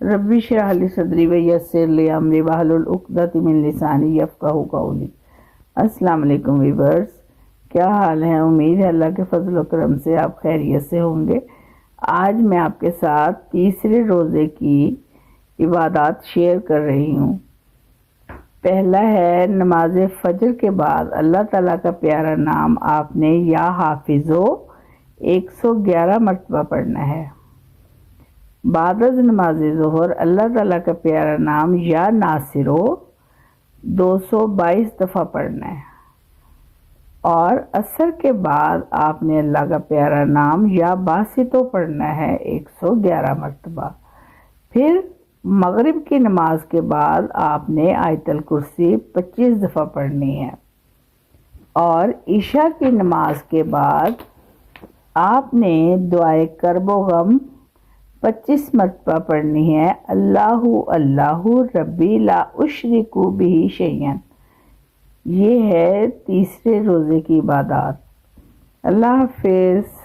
ربی اشرح لی صدری ویسر لی امری واحلل عقدۃ من لسانی یفقہوا قولی۔ السلام علیکم ویورز، کیا حال ہے؟ امید ہے اللہ کے فضل و کرم سے آپ خیریت سے ہوں گے۔ آج میں آپ کے ساتھ تیسرے روزے کی عبادات شیئر کر رہی ہوں۔ پہلا ہے نماز فجر کے بعد اللہ تعالیٰ کا پیارا نام آپ نے یا حافظو 111 مرتبہ پڑھنا ہے۔ بعد از نماز ظہر اللہ تعالیٰ کا پیارا نام یا ناصرو 222 دفعہ پڑھنا ہے، اور عصر کے بعد آپ نے اللہ کا پیارا نام یا باسطو پڑھنا ہے 111 مرتبہ۔ پھر مغرب کی نماز کے بعد آپ نے آیت الکرسی 25 دفعہ پڑھنی ہے، اور عشاء کی نماز کے بعد آپ نے دعائے کرب و غم 25 مرتبہ پڑھنی ہے۔ اللہ اللہ ربی لا اشرک بہ شیئا۔ یہ ہے تیسرے روزے کی عبادات۔ اللہ حافظ۔